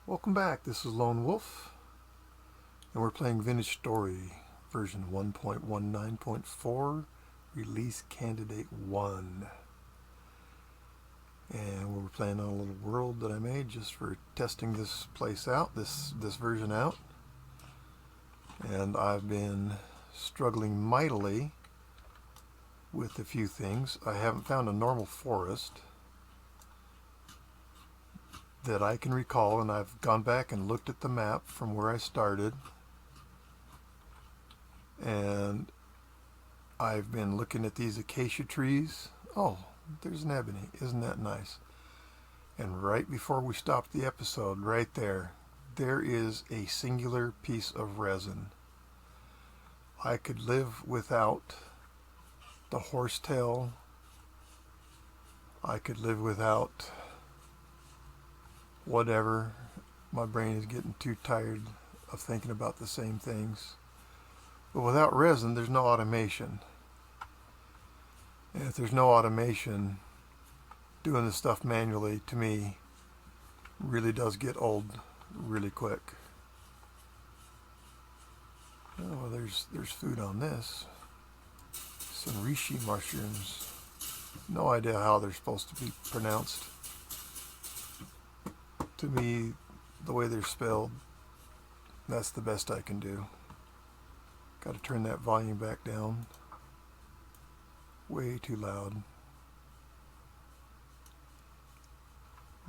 Welcome back, this is Lone Wolf, and we're playing Vintage Story, version 1.19.4, release candidate 1. And we're playing on a little world that I made just for testing this place out, this version out. And I've been struggling mightily with a few things. I haven't found a normal forest that I can recall, and I've gone back and looked at the map from where I started, and I've been looking at these acacia trees. Oh, there's an ebony. Isn't that nice? And right before we stopped the episode, right there is a singular piece of resin. I could live without the horsetail. I could live without whatever. My brain is getting too tired of thinking about the same things. But without resin, there's no automation. And if there's no automation, doing the stuff manually, to me, really does get old really quick. Oh, there's food on this. Some reishi mushrooms. No idea how they're supposed to be pronounced. To me, the way they're spelled, that's the best I can do. Got to turn that volume back down. Way too loud.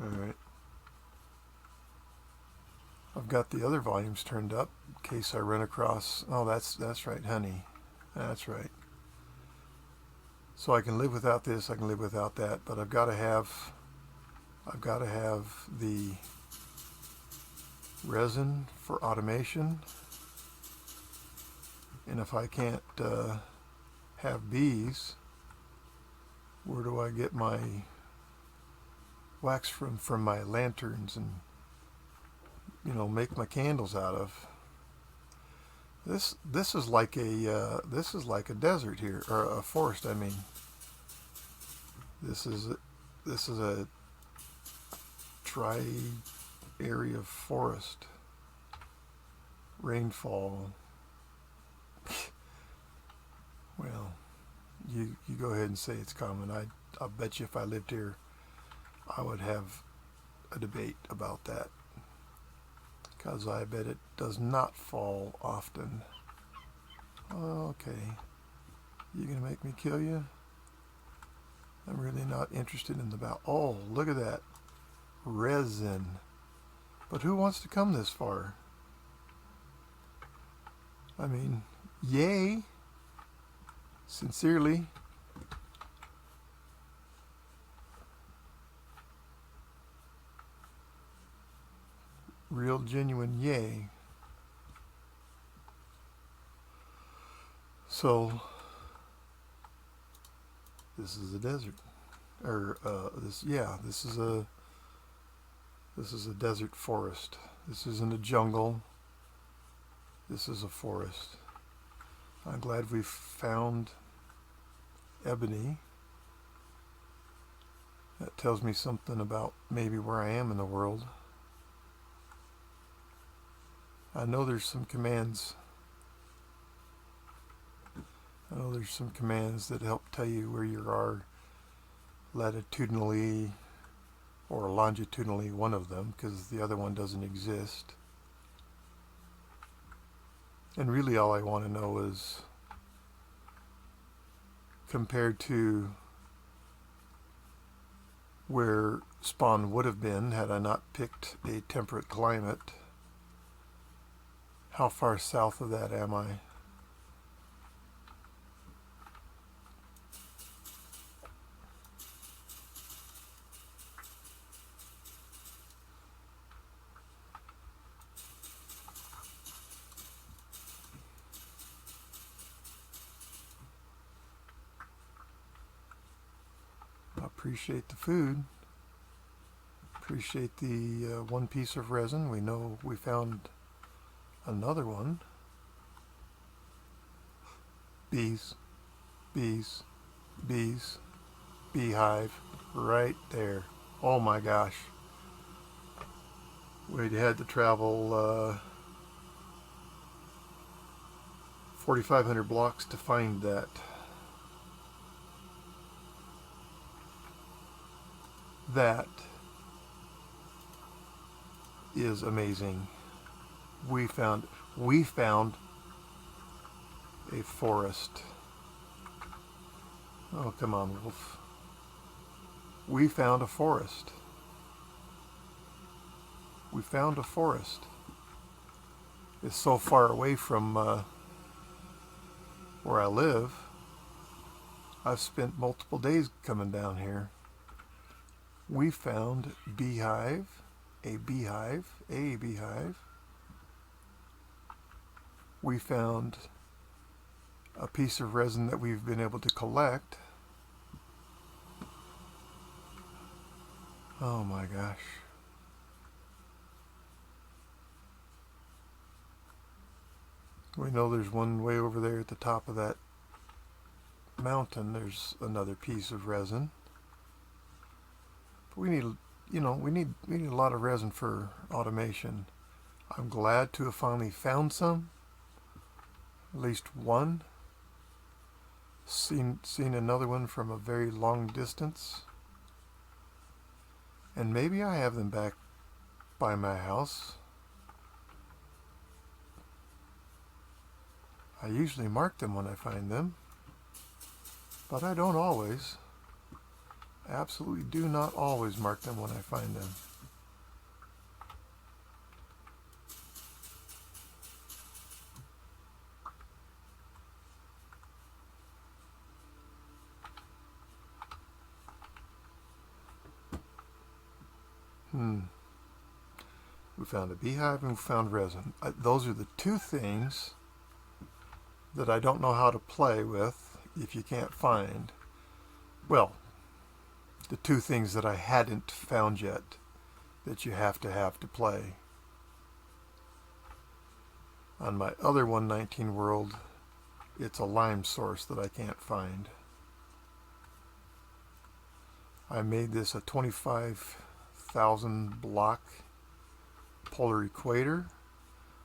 Alright. I've got the other volumes turned up in case I run across... Oh, that's right, honey. That's right. So I can live without this, I can live without that, but I've got to have the resin for automation. And if I can't have bees, where do I get my wax from my lanterns and, you know, make my candles out of? This is like a desert here, or a forest. I mean, this is a dry area of forest. Rainfall. Well, you go ahead and say it's common. I'll bet you if I lived here, I would have a debate about that, because I bet it does not fall often. Okay, you gonna make me kill you? I'm really not interested in the bow. Oh, look at that. Resin. But who wants to come this far? I mean, yay. Sincerely. Real genuine yay. So this is a desert, or this is a desert forest. This isn't a jungle. This is a forest. I'm glad we've found ebony. That tells me something about maybe where I am in the world. I know there's some commands. that help tell you where you are latitudinally or longitudinally, one of them, because the other one doesn't exist. And really all I want to know is, compared to where spawn would have been had I not picked a temperate climate, how far south of that am I? I appreciate the food. Appreciate the one piece of resin. We know we found another one. Bees, bees, bees, beehive, right there. Oh my gosh. We had to travel 4,500 blocks to find that. That is amazing. We found a forest. Oh, come on, Wolf. We found a forest. We found a forest. It's so far away from where I live. I've spent multiple days coming down here. We found a beehive. We found a piece of resin that we've been able to collect. Oh my gosh. We know there's one way over there at the top of that mountain. There's another piece of resin. But we need, we need a lot of resin for automation. I'm glad to have finally found some. At least one. Seen another one from a very long distance. And maybe I have them back by my house. I usually mark them when I find them, but I don't always. I absolutely do not always mark them when I find them. We found a beehive and we found resin. Those are the two things that I don't know how to play with if you can't find. Well, the two things that I hadn't found yet that you have to play. On my other 119 world, it's a lime source that I can't find. I made this a 25,000 block polar equator,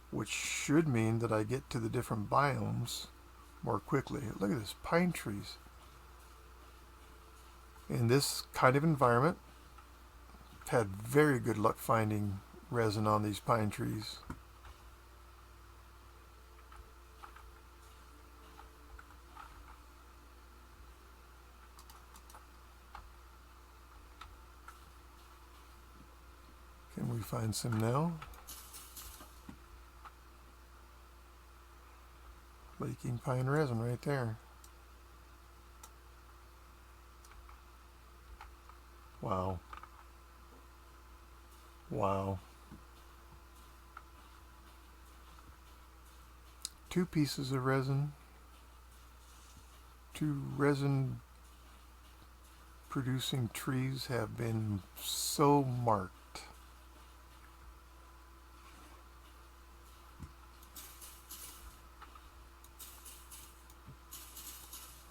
which should mean that I get to the different biomes more quickly. Look at this, pine trees. In this kind of environment, I've had very good luck finding resin on these pine trees. Can we find some now? Leaking pine resin right there. Wow. Wow. 2 pieces of resin. 2 resin producing trees have been so marked.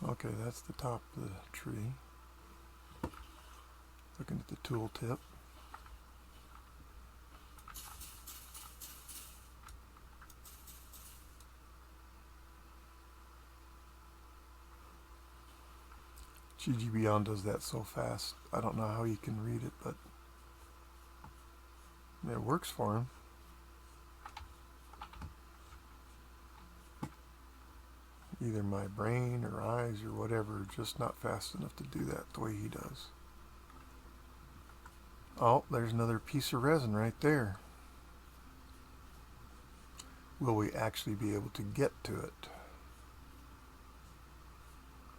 Okay, that's the top of the tree. Looking at the tool tip. GG Beyond does that so fast. I don't know how you can read it, but it works for him. Either my brain or eyes or whatever, just not fast enough to do that the way he does. Oh, there's another piece of resin right there. Will we actually be able to get to it?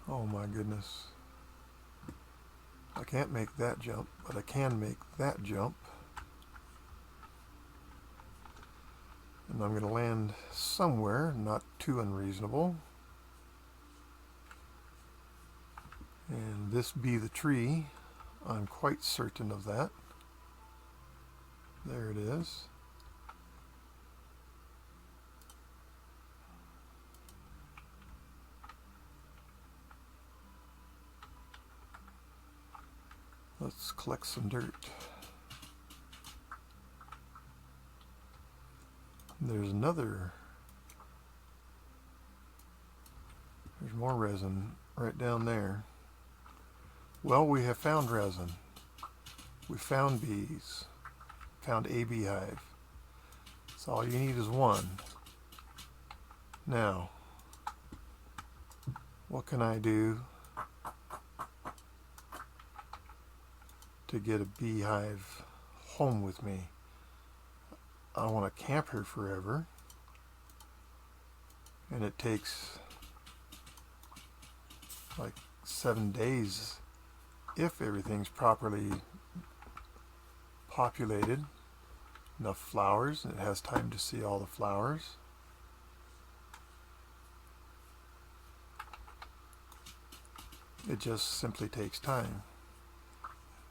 Oh my goodness. I can't make that jump, but I can make that jump. And I'm going to land somewhere not too unreasonable. And this be the tree. I'm quite certain of that. There it is. Let's collect some dirt. There's another. There's more resin right down there. Well, we have found resin. We found bees. Found a beehive. So all you need is one. Now, what can I do to get a beehive home with me? I don't want to camp here forever. And it takes like 7 days if everything's properly populated. Enough flowers, and it has time to see all the flowers. It just simply takes time.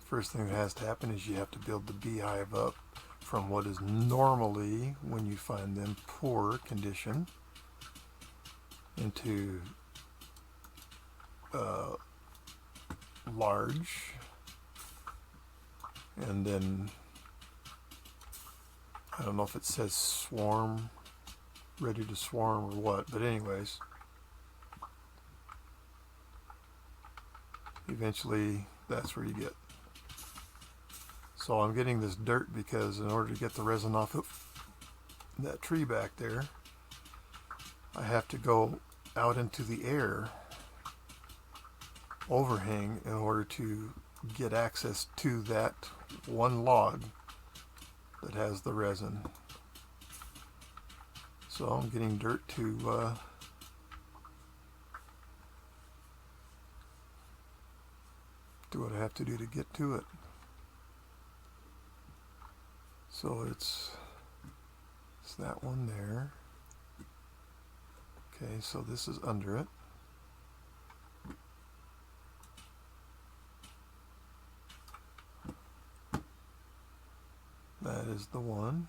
First thing that has to happen is you have to build the beehive up from what is normally, when you find them, poor condition into large, and then I don't know if it says swarm, ready to swarm or what, but anyways, eventually that's where you get. So I'm getting this dirt because in order to get the resin off of that tree back there, I have to go out into the air overhang in order to get access to that one log that has the resin. So I'm getting dirt to do what I have to do to get to it. So it's that one there. Okay, so this is under it. That is the one.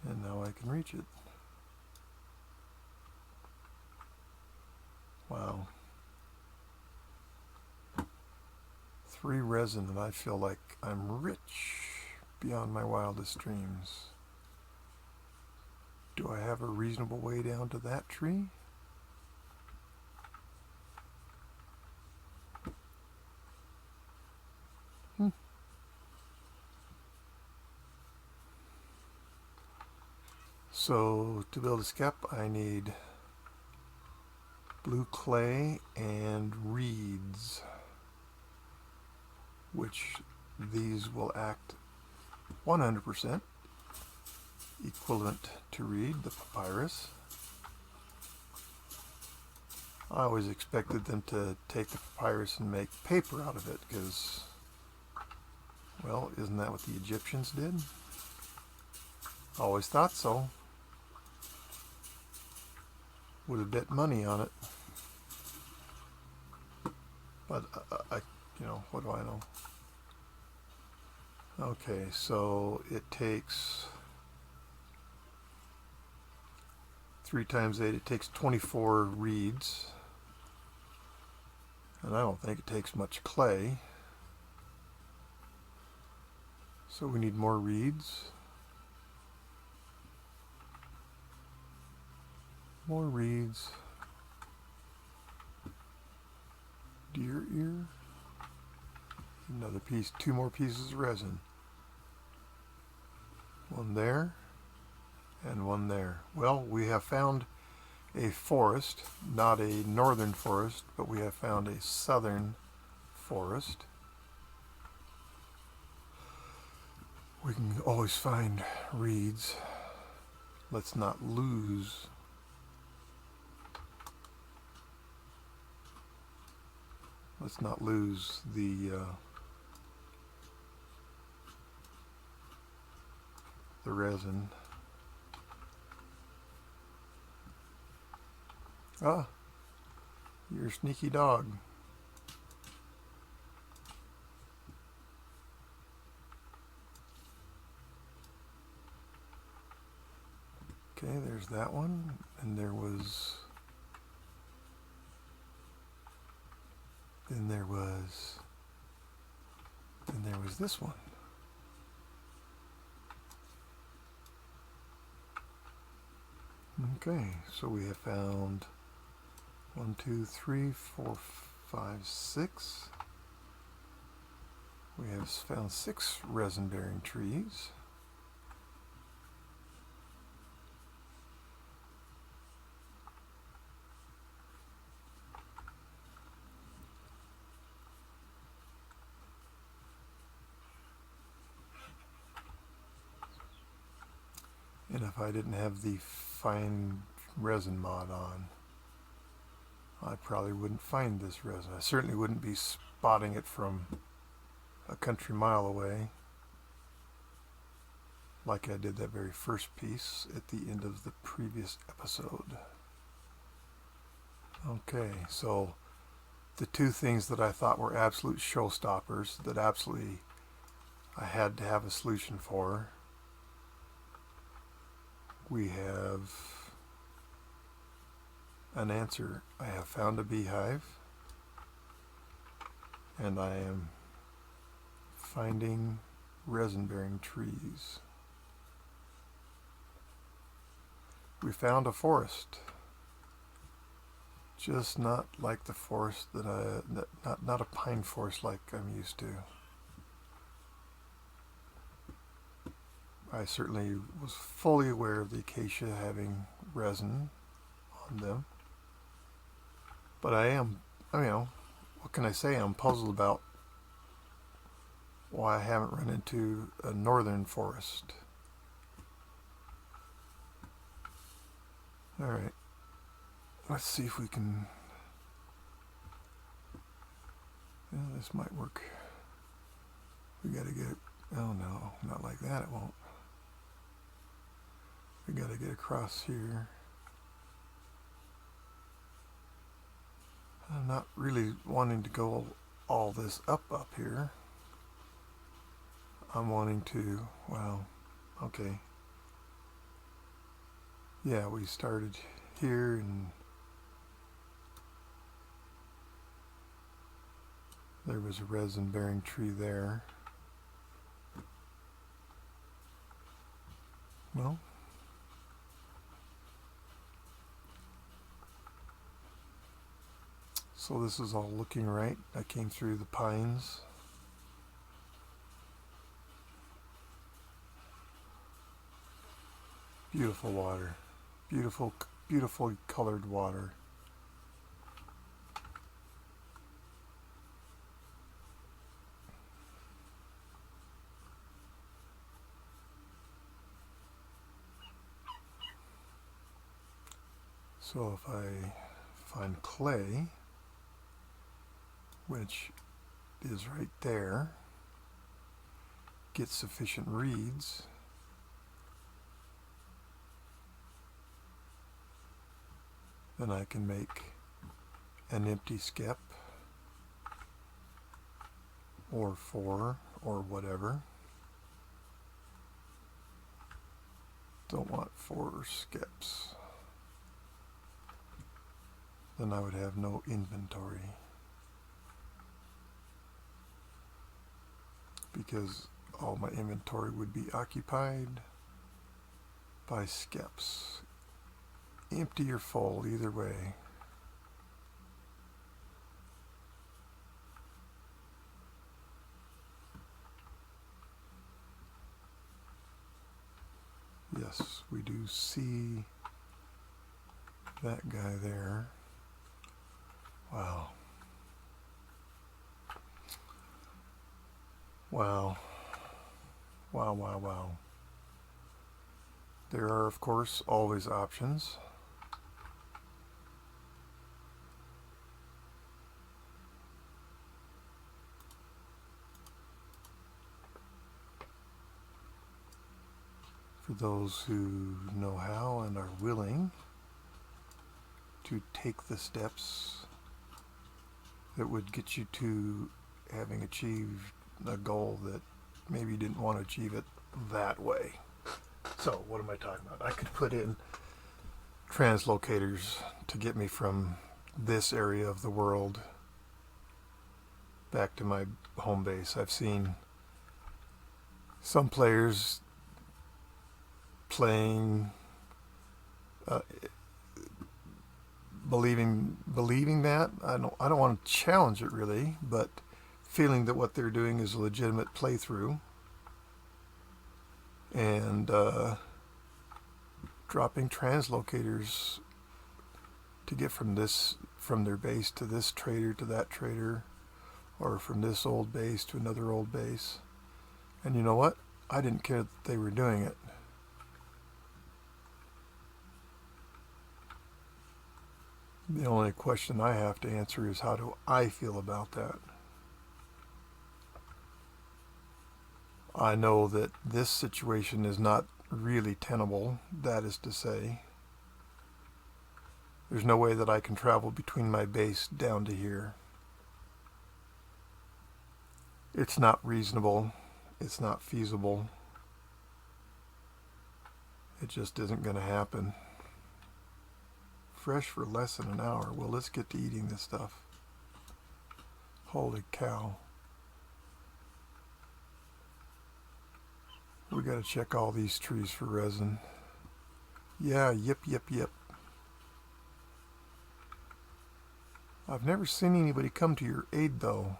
And now I can reach it. Wow. 3 resin, and I feel like I'm rich beyond my wildest dreams. Do I have a reasonable way down to that tree? So to build a skep, I need blue clay and reeds, which these will act 100% equivalent to reed, the papyrus. I always expected them to take the papyrus and make paper out of it because, well, isn't that what the Egyptians did? Always thought so. Would have bet money on it. But you know, what do I know? Okay, so it takes 3 times 8, it takes 24 reeds. And I don't think it takes much clay. So we need more reeds. More reeds. Deer ear. Another piece, 2 more pieces of resin. One there and one there. Well, we have found a forest, not a northern forest, but we have found a southern forest. We can always find reeds. Let's not lose the resin. Ah, you're a sneaky dog. Okay, there's that one, and there was this one. Okay, so we have found 1, 2, 3, 4, 5, 6. We have found 6 resin-bearing trees. And if I didn't have the fine resin mod on, I probably wouldn't find this resin. I certainly wouldn't be spotting it from a country mile away like I did that very first piece at the end of the previous episode. Okay, so the 2 things that I thought were absolute showstoppers that absolutely I had to have a solution for. We have an answer. I have found a beehive, and I am finding resin-bearing trees. We found a forest, just not like the forest not a pine forest like I'm used to. I certainly was fully aware of the acacia having resin on them, but what can I say? I'm puzzled about why I haven't run into a northern forest. Alright, let's see if we can... Yeah, this might work. We gotta get it... Oh no, not like that, it won't. We gotta get across here. I'm not really wanting to go all this up here. I'm wanting to, well, okay. Yeah, we started here and there was a resin-bearing tree there. Well, so this is all looking right. I came through the pines. Beautiful water. Beautiful, beautifully colored water. So if I find clay, which is right there, get sufficient reeds, then I can make an empty skep or 4 or whatever. Don't want 4 skeps. Then I would have no inventory, because all my inventory would be occupied by skeps. Empty or full, either way. Yes, we do see that guy there. Wow. Wow. Wow, wow, wow. There are, of course, always options. For those who know how and are willing to take the steps that would get you to having achieved a goal that maybe you didn't want to achieve it that way. So what am I talking about? I could put in translocators to get me from this area of the world back to my home base. I've seen some players playing, believing that. I don't want to challenge it really, but feeling that what they're doing is a legitimate playthrough, and dropping translocators to get from their base to this trader to that trader, or from this old base to another old base. And you know what? I didn't care that they were doing it. The only question I have to answer is, how do I feel about that? I know that this situation is not really tenable. That is to say, there's no way that I can travel between my base down to here. It's not reasonable. It's not feasible. It just isn't going to happen. Fresh for less than an hour. Well, let's get to eating this stuff. Holy cow. We got to check all these trees for resin. Yeah, yep. I've never seen anybody come to your aid, though,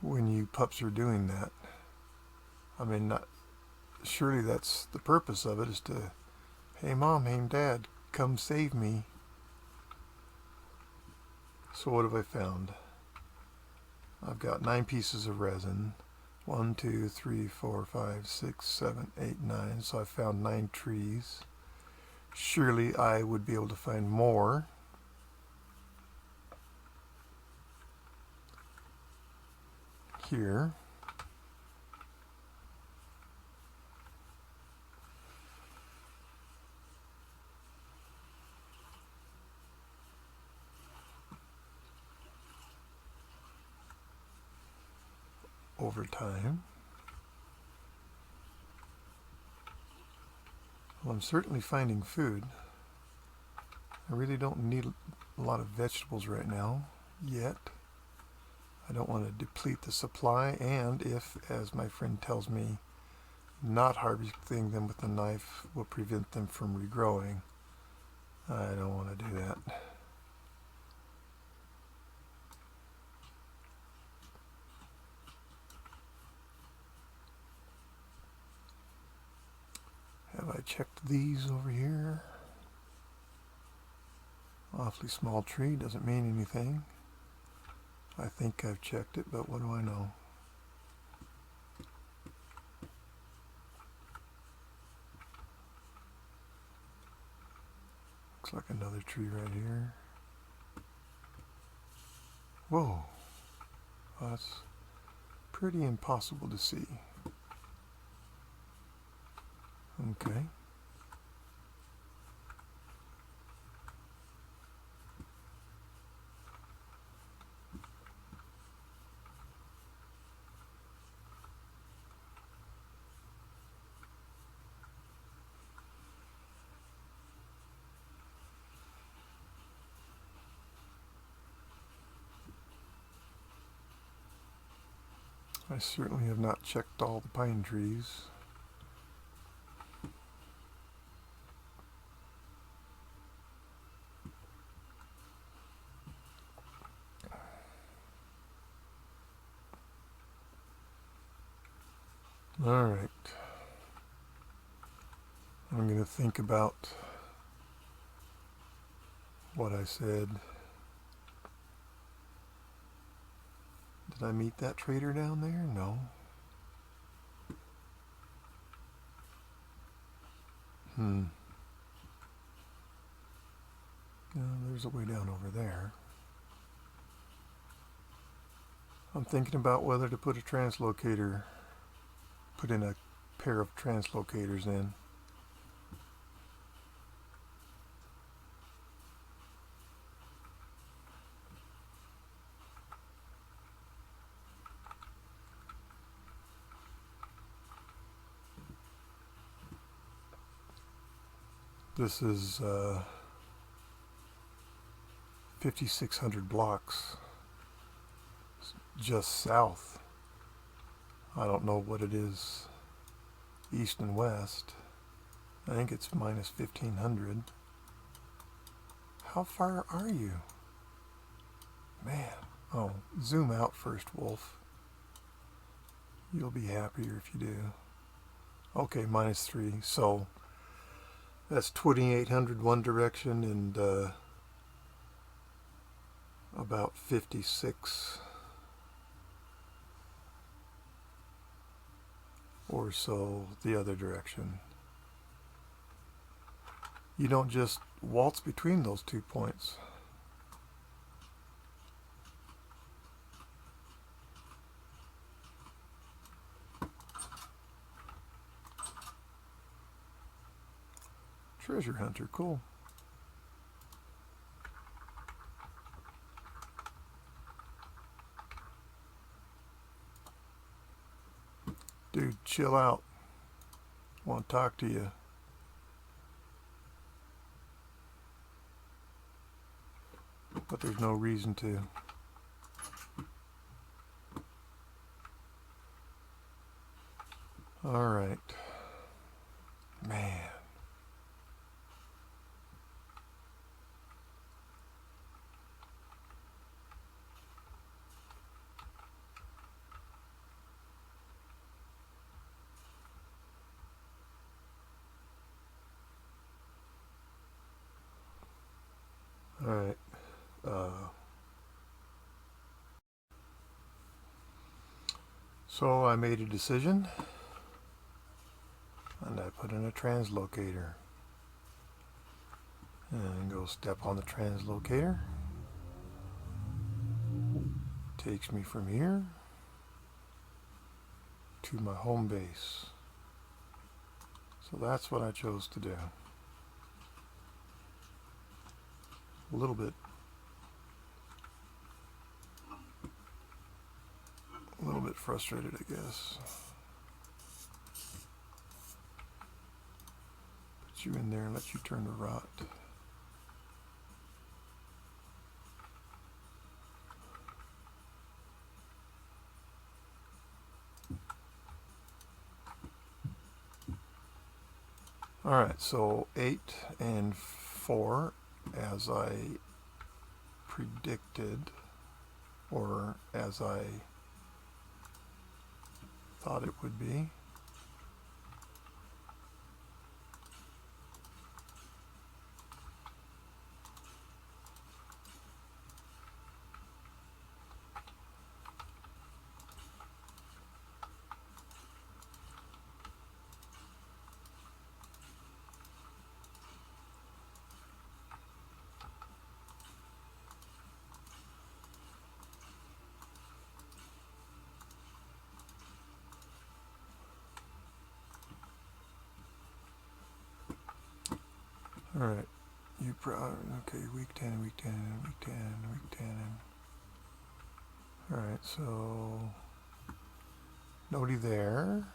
when you pups are doing that. I mean, surely that's the purpose of it, is to, hey mom, hey dad, come save me. So what have I found? I've got 9 pieces of resin. 1, 2, 3, 4, 5, 6, 7, 8, 9. So I found 9 trees. Surely I would be able to find more. Here. Over time. Well, I'm certainly finding food. I really don't need a lot of vegetables right now, yet. I don't want to deplete the supply, and if, as my friend tells me, not harvesting them with a knife will prevent them from regrowing, I don't want to do that. Have I checked these over here? Awfully small tree, doesn't mean anything. I think I've checked it, but what do I know? Looks like another tree right here. Whoa, that's pretty impossible to see. Okay. I certainly have not checked all the pine trees. All right. I'm going to think about what I said. Did I meet that trader down there? No. No, there's a way down over there. I'm thinking about whether to put a translocator, put in a pair of translocators in. This is 5,600 blocks just south. I don't know what it is east and west. I think it's minus 1,500. How far are you? Man. Oh, zoom out first, Wolf. You'll be happier if you do. Okay, minus 3. So that's 2,800 one direction and about 56 or so the other direction. You don't just waltz between those 2 points. Treasure hunter, cool. Dude, chill out. Want to talk to you. But there's no reason to. All right. Man. All right. So I made a decision and I put in a translocator and go step on the translocator. Takes me from here to my home base. So that's what I chose to do. A little bit frustrated, I guess. Put you in there and let you turn to rot. Alright, so 8 and 4 as I predicted, or as I thought it would be. Alright, okay, week 10, week 10, week 10, week 10. Alright, so nobody there.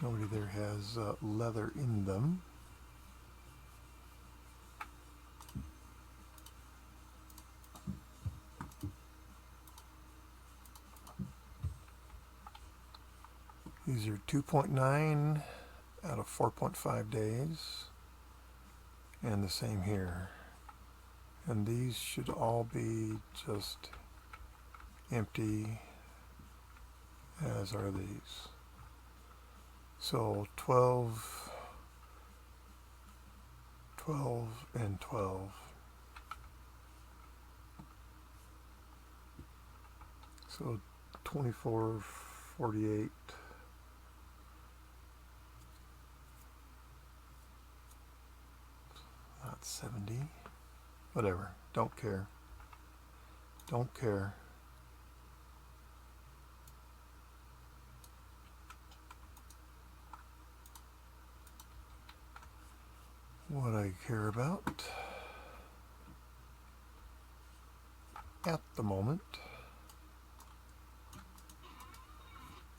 Nobody there has leather in them. These are 2.9 out of 4.5 days. And the same here. And these should all be just empty, as are these. So 12, 12, and 12. So 24, 48. Not 70. Whatever. Don't care. Don't care. What I care about at the moment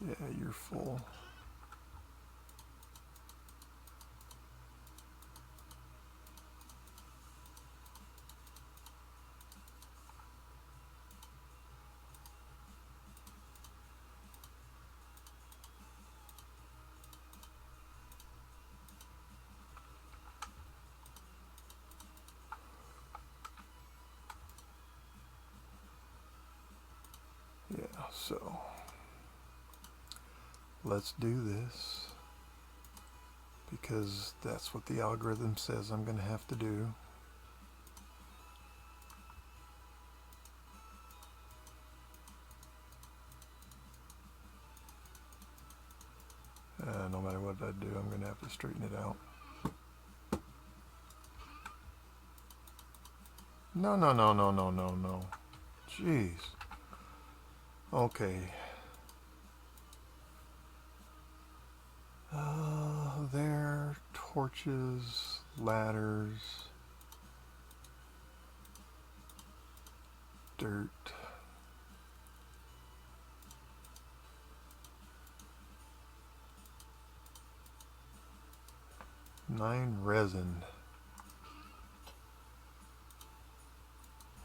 Yeah, you're full. Yeah, so let's do this because that's what the algorithm says I'm going to have to do. No matter what I do, I'm going to have to straighten it out. No, no, no, no, no, no, no. Jeez. Okay. There, torches, ladders, dirt. Nine resin.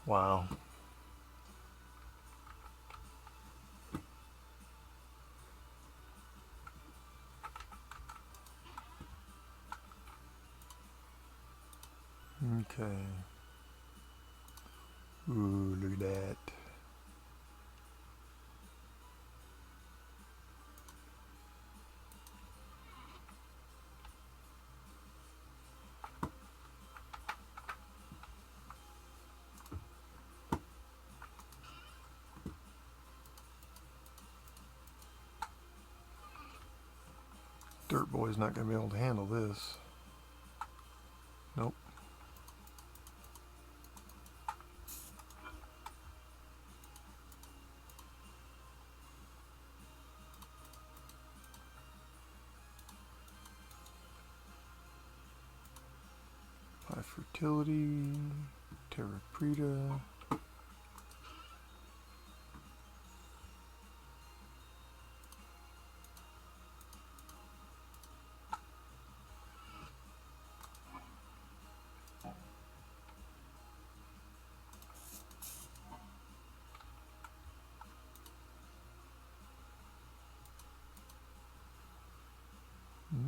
Wow. Okay. Ooh, look at that. Dirt Boy's not going to be able to handle this. Nope. High fertility, terra preta.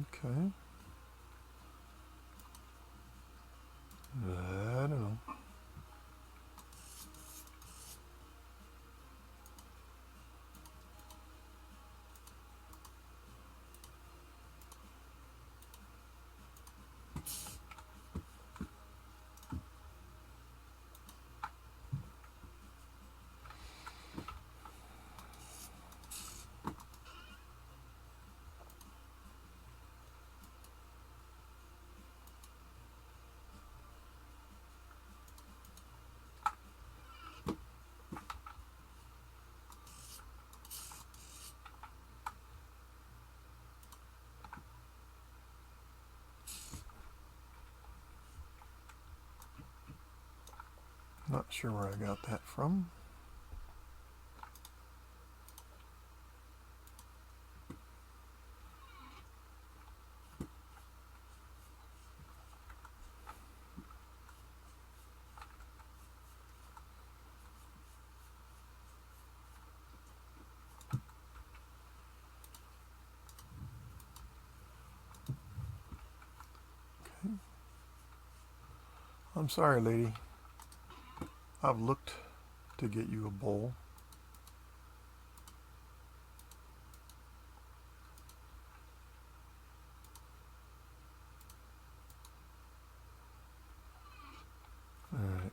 Okay. I don't know. Not sure where I got that from. Okay. I'm sorry, lady. I've looked to get you a bowl. All right.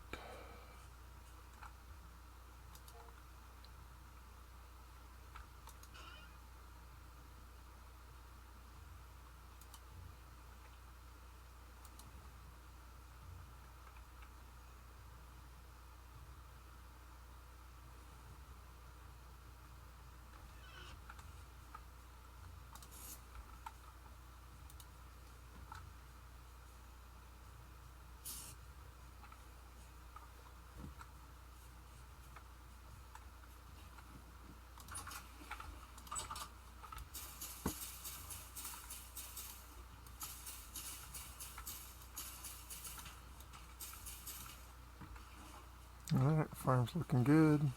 Alright, farm's looking good.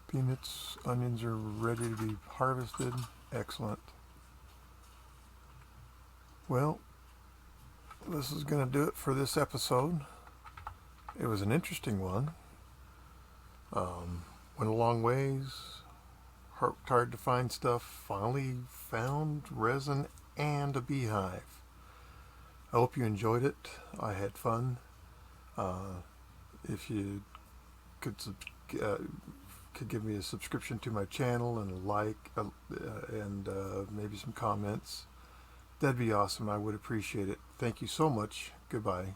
Peanuts, onions are ready to be harvested. Excellent. Well, this is going to do it for this episode. It was an interesting one. Went a long ways. Worked hard to find stuff. Finally found resin and a beehive. I hope you enjoyed it. I had fun. If you could give me a subscription to my channel and a like and maybe some comments, that'd be awesome. I would appreciate it. Thank you so much. Goodbye.